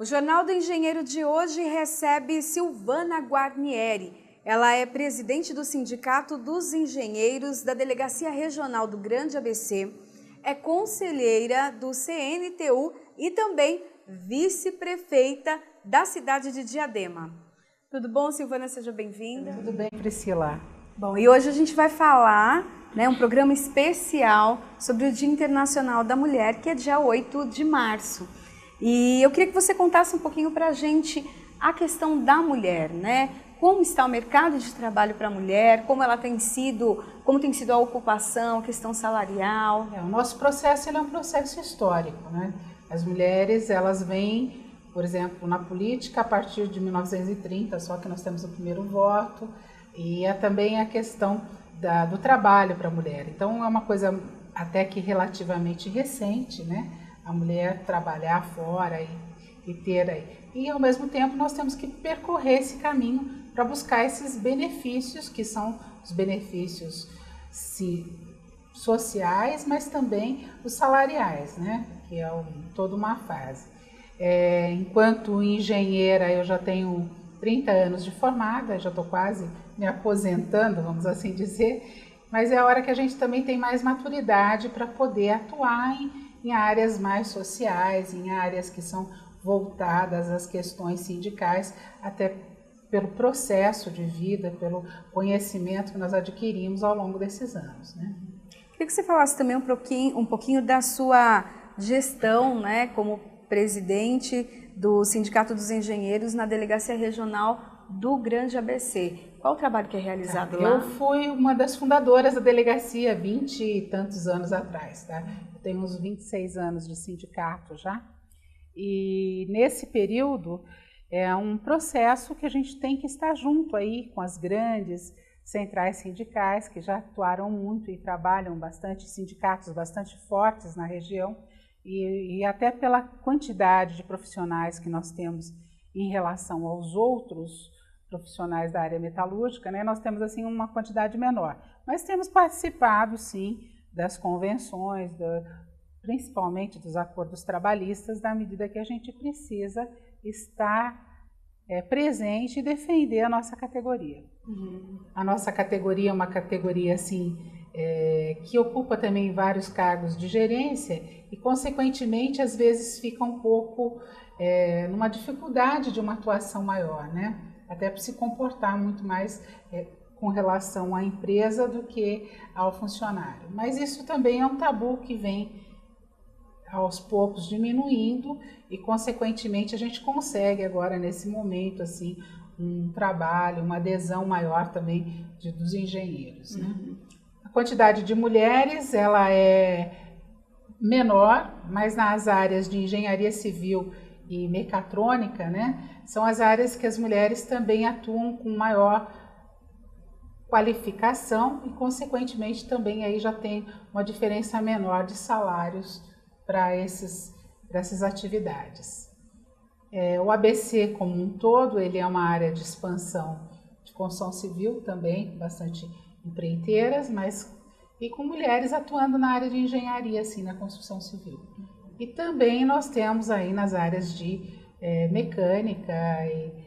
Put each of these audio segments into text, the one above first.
O Jornal do Engenheiro de hoje recebe Silvana Guarnieri. Ela é presidente do Sindicato dos Engenheiros da Delegacia Regional do Grande ABC, é conselheira do CNTU e também vice-prefeita da cidade de Diadema. Tudo bom, Silvana? Seja bem-vinda. Tudo bem, Priscila. Bom, e hoje a gente vai falar, um programa especial sobre o Dia Internacional da Mulher, que é dia 8 de março. E eu queria que você contasse um pouquinho para a gente a questão da mulher, Como está o mercado de trabalho para a mulher, como tem sido a ocupação, a questão salarial. O nosso processo é um processo histórico, As mulheres, elas vêm, por exemplo, na política a partir de 1930, só que nós temos o primeiro voto, e também a questão do trabalho para a mulher. Então é uma coisa até que relativamente recente, A mulher trabalhar fora e ter aí. E ao mesmo tempo nós temos que percorrer esse caminho para buscar esses benefícios, que são os benefícios sociais, mas também os salariais, Que é toda uma fase. Enquanto engenheira, eu já tenho 30 anos de formada, já estou quase me aposentando, vamos assim dizer, mas é a hora que a gente também tem mais maturidade para poder atuar em áreas mais sociais, em áreas que são voltadas às questões sindicais, até pelo processo de vida, pelo conhecimento que nós adquirimos ao longo desses anos. Queria que você falasse também um pouquinho da sua gestão, como presidente do Sindicato dos Engenheiros na Delegacia Regional do Grande ABC. Qual o trabalho que é realizado lá? Eu fui uma das fundadoras da delegacia 20 e tantos anos atrás. Eu tenho uns 26 anos de sindicato já. E nesse período é um processo que a gente tem que estar junto aí com as grandes centrais sindicais que já atuaram muito e trabalham bastante, sindicatos bastante fortes na região. E até pela quantidade de profissionais que nós temos em relação aos outros profissionais da área metalúrgica, nós temos assim uma quantidade menor. Mas temos participado, sim, das convenções, principalmente dos acordos trabalhistas, na medida que a gente precisa estar presente e defender a nossa categoria. A nossa categoria é uma categoria assim, que ocupa também vários cargos de gerência e, consequentemente, às vezes fica um pouco numa dificuldade de uma atuação maior, Até para se comportar muito mais com relação à empresa do que ao funcionário. Mas isso também é um tabu que vem aos poucos diminuindo e, consequentemente, a gente consegue agora, nesse momento, assim, um trabalho, uma adesão maior também dos engenheiros. A quantidade de mulheres ela é menor, mas nas áreas de engenharia civil e mecatrônica, são as áreas que as mulheres também atuam com maior qualificação e, consequentemente, também aí já tem uma diferença menor de salários para essas atividades. O ABC como um todo, ele é uma área de expansão de construção civil também, bastante empreiteiras, mas e com mulheres atuando na área de engenharia, assim, na construção civil. E também nós temos aí nas áreas de mecânica e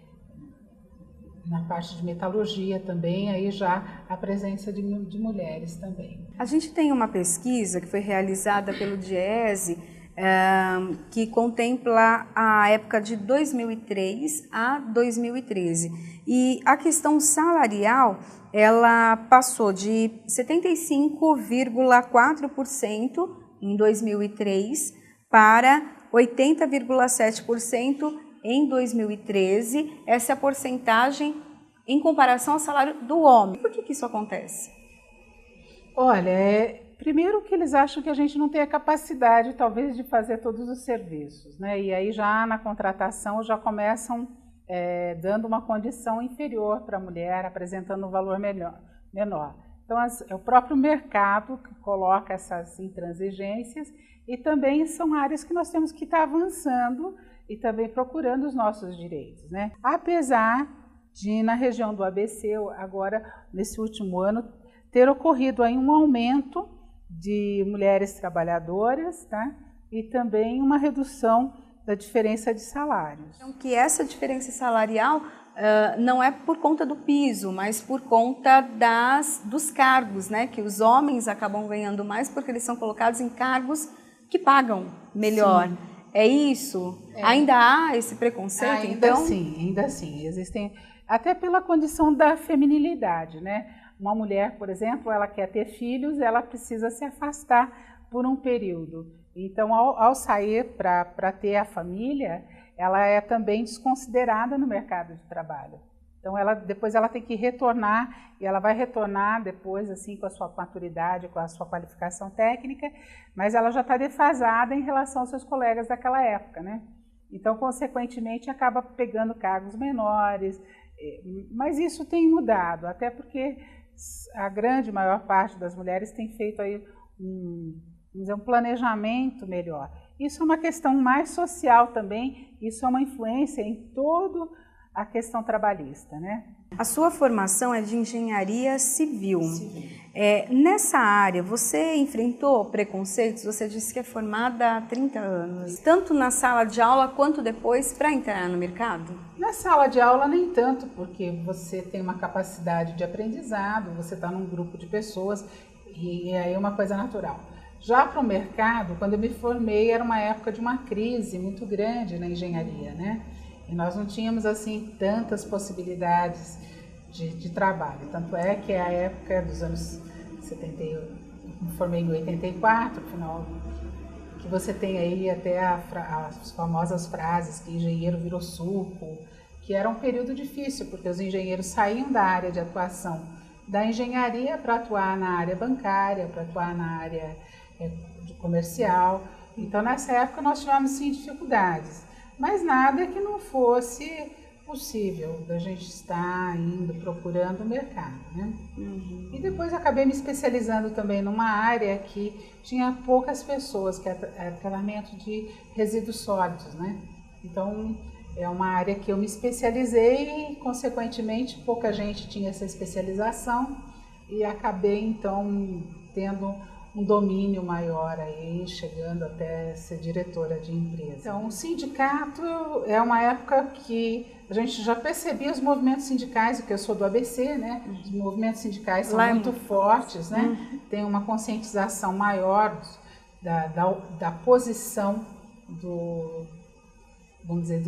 na parte de metalurgia também, aí já a presença de mulheres também. A gente tem uma pesquisa que foi realizada pelo DIEESE, que contempla a época de 2003 a 2013. E a questão salarial, ela passou de 75,4% em 2003 para 80,7% em 2013. Essa é a porcentagem em comparação ao salário do homem. Por que isso acontece? Olha, primeiro que eles acham que a gente não tem a capacidade, talvez, de fazer todos os serviços, E aí já na contratação já começam dando uma condição inferior para a mulher, apresentando um valor menor. Então é o próprio mercado que coloca essas intransigências e também são áreas que nós temos que estar avançando e também procurando os nossos direitos, Apesar de, na região do ABC, agora, nesse último ano, ter ocorrido aí um aumento de mulheres trabalhadoras, e também uma redução da diferença de salários. Então, que essa diferença salarial não é por conta do piso, mas por conta dos cargos, né? Que os homens acabam ganhando mais porque eles são colocados em cargos que pagam melhor. Sim. É isso? É. Ainda há esse preconceito, então? Ainda assim. Existem, até pela condição da feminilidade, né? Uma mulher, por exemplo, ela quer ter filhos, ela precisa se afastar por um período. Então, ao sair para ter a família, ela é também desconsiderada no mercado de trabalho. Então, depois ela tem que retornar, e ela vai retornar depois, assim, com a sua maturidade, com a sua qualificação técnica, mas ela já está defasada em relação aos seus colegas daquela época, né? Então, consequentemente, acaba pegando cargos menores, mas isso tem mudado, até porque a grande maior parte das mulheres tem feito aí um planejamento melhor. Isso é uma questão mais social também, isso é uma influência em toda a questão trabalhista, né? A sua formação é de engenharia civil. Nessa área, você enfrentou preconceitos? Você disse que é formada há 30 anos, tanto na sala de aula quanto depois para entrar no mercado? Na sala de aula nem tanto, porque você tem uma capacidade de aprendizado, você está num grupo de pessoas e aí é uma coisa natural. Já para o mercado, quando eu me formei, era uma época de uma crise muito grande na engenharia, né? E nós não tínhamos, assim, tantas possibilidades de trabalho. Tanto é que é a época dos anos 70, eu me formei em 84, final, que você tem aí até as famosas frases que engenheiro virou suco, que era um período difícil, porque os engenheiros saíam da área de atuação da engenharia para atuar na área bancária, para atuar na área comercial. Então, nessa época, nós tivemos, sim, dificuldades, mas nada que não fosse possível da gente estar indo, procurando o mercado, né? Uhum. E depois acabei me especializando também numa área que tinha poucas pessoas, que é tratamento de resíduos sólidos, né? Então, é uma área que eu me especializei e, consequentemente, pouca gente tinha essa especialização e acabei, então, tendo um domínio maior aí, chegando até ser diretora de empresa. Então, o sindicato é uma época que a gente já percebia os movimentos sindicais, porque eu sou do ABC, né? Os movimentos sindicais são muito fortes, né? Tem uma conscientização maior da posição vamos dizer,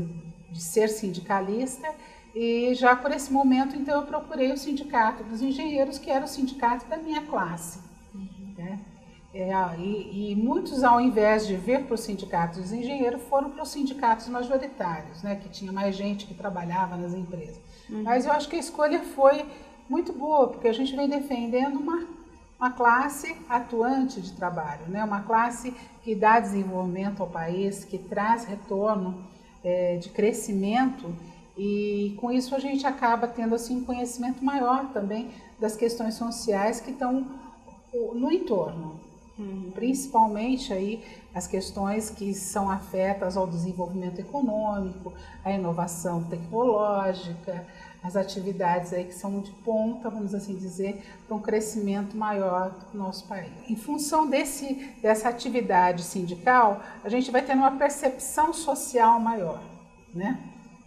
de ser sindicalista. E já por esse momento, então, eu procurei o sindicato dos engenheiros, que era o sindicato da minha classe. Né? E muitos, ao invés de vir para os sindicatos dos engenheiros, foram para os sindicatos majoritários, né, que tinha mais gente que trabalhava nas empresas. Mas eu acho que a escolha foi muito boa, porque a gente vem defendendo uma classe atuante de trabalho, né, uma classe que dá desenvolvimento ao país, que traz retorno de crescimento, e com isso a gente acaba tendo assim, um conhecimento maior também das questões sociais que estão no entorno. Principalmente aí as questões que são afetas ao desenvolvimento econômico, à inovação tecnológica, as atividades aí que são de ponta, vamos assim dizer, para um crescimento maior do nosso país. Em função dessa atividade sindical, a gente vai tendo uma percepção social maior, né?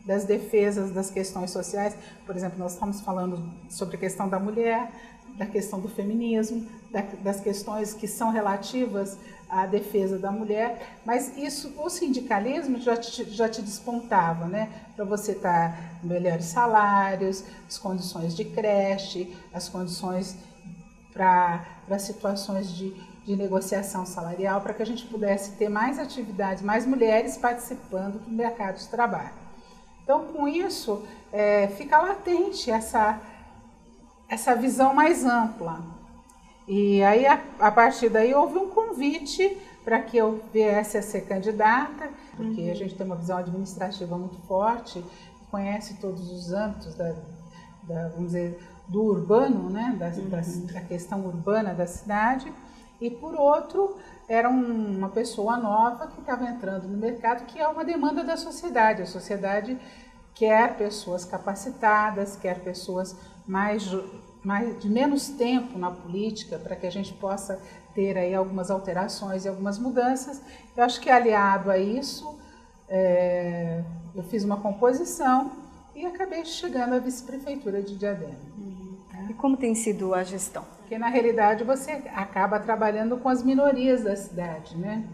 Das defesas das questões sociais. Por exemplo, nós estamos falando sobre a questão da mulher, da questão do feminismo, das questões que são relativas à defesa da mulher, mas isso, o sindicalismo já te despontava, né? Para você estar melhores salários, as condições de creche, as condições para situações de negociação salarial, para que a gente pudesse ter mais atividades, mais mulheres participando do mercado de trabalho. Então, com isso, fica latente essa visão mais ampla. E aí, a partir daí, houve um convite para que eu viesse a ser candidata, porque a gente tem uma visão administrativa muito forte, conhece todos os âmbitos vamos dizer, do urbano, né? da questão urbana da cidade, e por outro, era uma pessoa nova que estava entrando no mercado, que é uma demanda da sociedade. A sociedade quer pessoas capacitadas, quer pessoas de menos tempo na política, para que a gente possa ter aí algumas alterações e algumas mudanças. Eu acho que aliado a isso, eu fiz uma composição e acabei chegando à vice-prefeitura de Diadema. E como tem sido a gestão? Porque na realidade você acaba trabalhando com as minorias da cidade, né?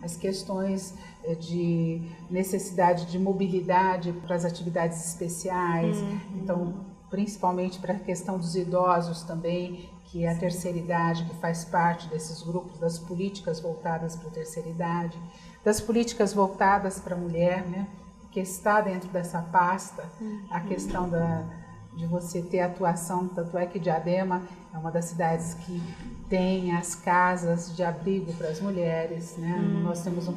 As questões de necessidade de mobilidade para as atividades especiais, então principalmente para a questão dos idosos também, que é a terceira idade, que faz parte desses grupos, das políticas voltadas para a terceira idade, das políticas voltadas para a mulher, né? Que está dentro dessa pasta, a questão de você ter atuação, tanto é que Diadema é uma das cidades que tem as casas de abrigo para as mulheres, né? Nós temos um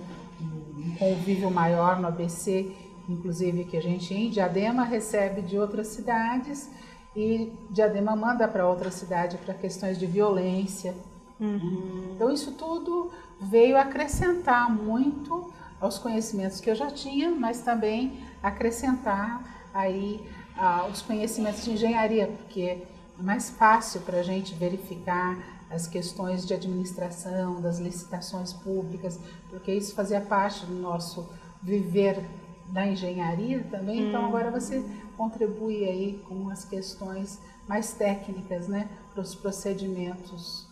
convívio maior no ABC, inclusive que a gente em Diadema recebe de outras cidades e Diadema manda para outra cidade para questões de violência. Então isso tudo veio acrescentar muito aos conhecimentos que eu já tinha, mas também acrescentar aí os conhecimentos de engenharia, porque é mais fácil para a gente verificar as questões de administração, das licitações públicas, porque isso fazia parte do nosso viver da engenharia também, então agora você contribui aí com as questões mais técnicas, né, para os procedimentos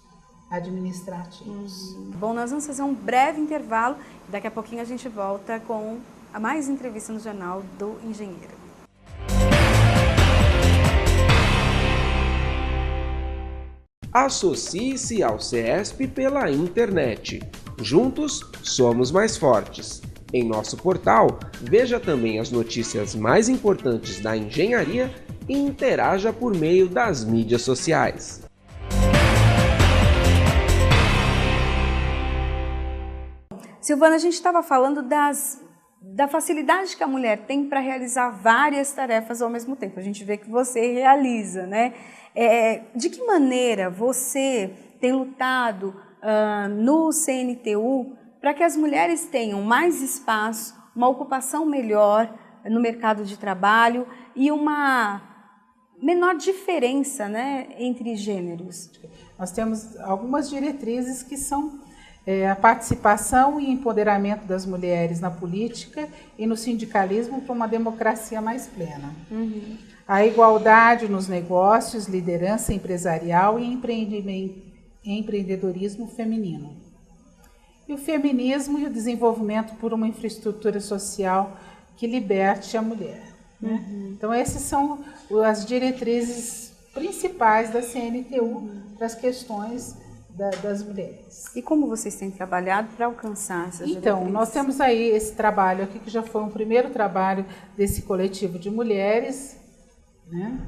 administrativos. Bom, nós vamos fazer um breve intervalo e daqui a pouquinho a gente volta com a mais entrevista no Jornal do Engenheiro. Associe-se ao CESP pela internet. Juntos, somos mais fortes. Em nosso portal, veja também as notícias mais importantes da engenharia e interaja por meio das mídias sociais. Silvana, a gente estava falando da facilidade que a mulher tem para realizar várias tarefas ao mesmo tempo. A gente vê que você realiza, né? De que maneira você tem lutado no CNTU para que as mulheres tenham mais espaço, uma ocupação melhor no mercado de trabalho e uma menor diferença, né, entre gêneros? Nós temos algumas diretrizes que são a participação e empoderamento das mulheres na política e no sindicalismo para uma democracia mais plena. A igualdade nos negócios, liderança empresarial e empreendedorismo feminino. E o feminismo e o desenvolvimento por uma infraestrutura social que liberte a mulher. Né? Então, essas são as diretrizes principais da CNTU para as questões das mulheres. E como vocês têm trabalhado para alcançar essas diretrizes? Então, nós temos aí esse trabalho aqui, que já foi um primeiro trabalho desse coletivo de mulheres, né,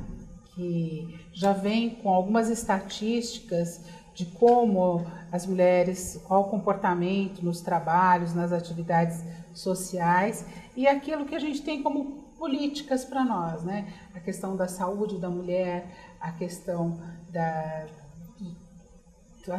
que já vem com algumas estatísticas de como as mulheres, qual o comportamento nos trabalhos, nas atividades sociais e aquilo que a gente tem como políticas para nós, né? A questão da saúde da mulher, a questão da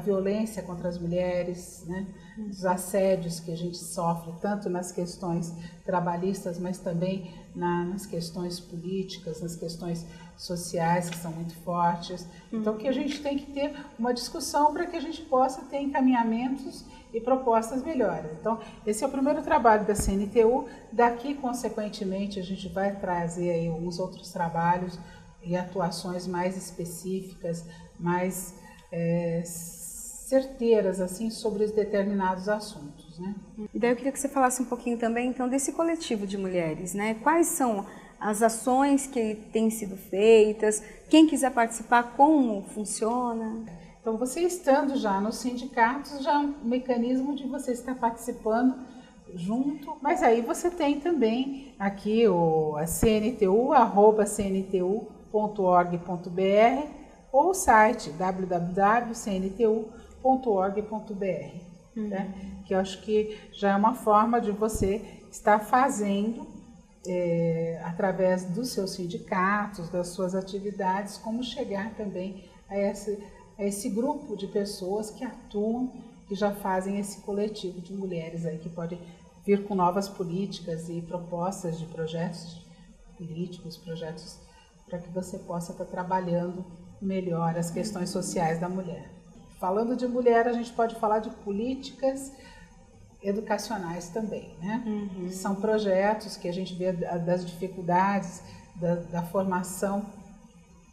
violência contra as mulheres, né? Os assédios que a gente sofre, tanto nas questões trabalhistas, mas também nas questões políticas, nas questões sociais, que são muito fortes. Então, que a gente tem que ter uma discussão para que a gente possa ter encaminhamentos e propostas melhores. Então, esse é o primeiro trabalho da CNTU. Daqui, consequentemente, a gente vai trazer aí alguns outros trabalhos e atuações mais específicas, mais certeiras assim sobre os determinados assuntos, né? E daí eu queria que você falasse um pouquinho também então desse coletivo de mulheres, né? Quais são as ações que têm sido feitas? Quem quiser participar, como funciona? Então, você estando já nos sindicatos, já é um mecanismo de você estar participando junto, mas aí você tem também aqui a CNTU, @cntu.org.br ou o site www.cntu.org.br, né? Que eu acho que já é uma forma de você estar fazendo, através dos seus sindicatos, das suas atividades, como chegar também a esse grupo de pessoas que atuam, que já fazem esse coletivo de mulheres aí, que pode vir com novas políticas e propostas de projetos políticos, projetos para que você possa estar trabalhando melhor as questões sociais da mulher. Falando de mulher, a gente pode falar de políticas educacionais também, né? São projetos que a gente vê das dificuldades da formação,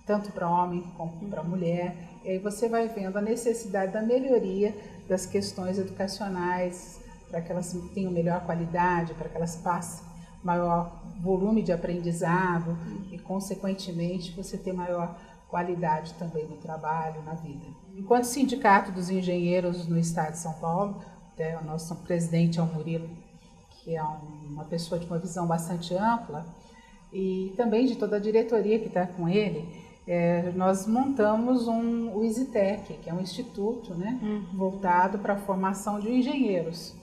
tanto para homem como para mulher, e aí você vai vendo a necessidade da melhoria das questões educacionais, para que elas tenham melhor qualidade, para que elas passem maior volume de aprendizado e, consequentemente, você ter maior qualidade também no trabalho, na vida. Enquanto Sindicato dos Engenheiros no Estado de São Paulo, o nosso presidente é o Murilo, que é uma pessoa de uma visão bastante ampla, e também de toda a diretoria que está com ele, nós montamos o ISITEC, que é um instituto, né, voltado para a formação de engenheiros.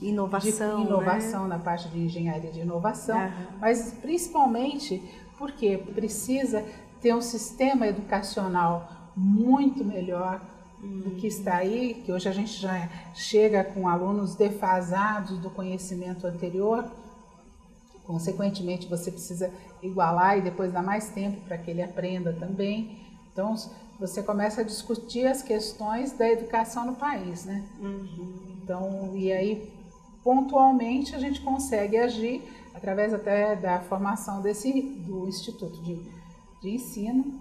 Inovação, na parte de engenharia de inovação, mas principalmente porque precisa ter um sistema educacional muito melhor do que está aí, que hoje a gente já chega com alunos defasados do conhecimento anterior, consequentemente você precisa igualar e depois dar mais tempo para que ele aprenda também. Então você começa a discutir as questões da educação no país, né? Então, e aí pontualmente a gente consegue agir através até da formação do Instituto de Ensino,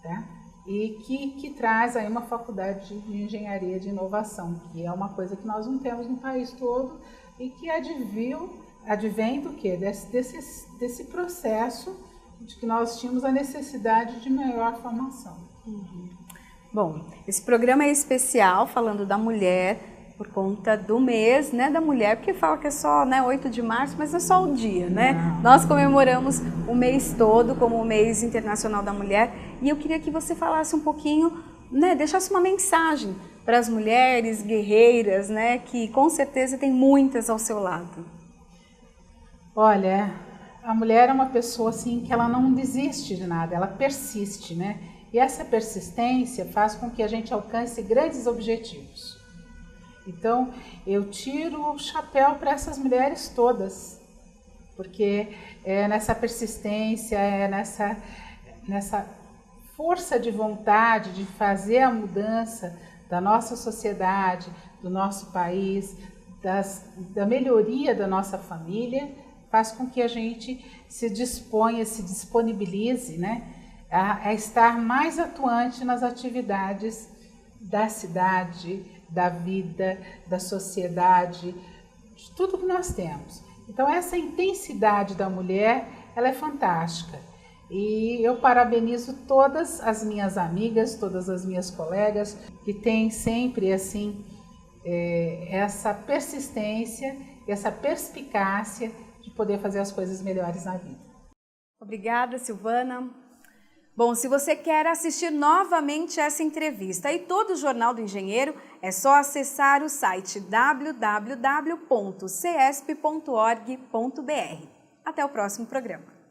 tá? E que traz aí uma faculdade de engenharia de inovação, que é uma coisa que nós não temos no país todo e que advém do quê? Desse processo de que nós tínhamos a necessidade de maior formação. Bom, esse programa é especial, falando da mulher, por conta do mês, né, da mulher, porque fala que é só, né, 8 de março, mas não é só o dia, né? Não. Nós comemoramos o mês todo como o mês internacional da mulher, e eu queria que você falasse um pouquinho, né, deixasse uma mensagem para as mulheres guerreiras, né, que com certeza tem muitas ao seu lado. Olha, a mulher é uma pessoa assim que ela não desiste de nada, ela persiste, né? E essa persistência faz com que a gente alcance grandes objetivos. Então, eu tiro o chapéu para essas mulheres todas, porque é nessa persistência, é nessa força de vontade de fazer a mudança da nossa sociedade, do nosso país, da melhoria da nossa família, faz com que a gente se disponha, se disponibilize, né, a estar mais atuante nas atividades da cidade, da vida, da sociedade, de tudo que nós temos. Então essa intensidade da mulher, ela é fantástica. E eu parabenizo todas as minhas amigas, todas as minhas colegas que têm sempre assim essa persistência, essa perspicácia de poder fazer as coisas melhores na vida. Obrigada, Silvana. Bom, se você quer assistir novamente essa entrevista e todo o Jornal do Engenheiro, é só acessar o site www.cesp.org.br. Até o próximo programa.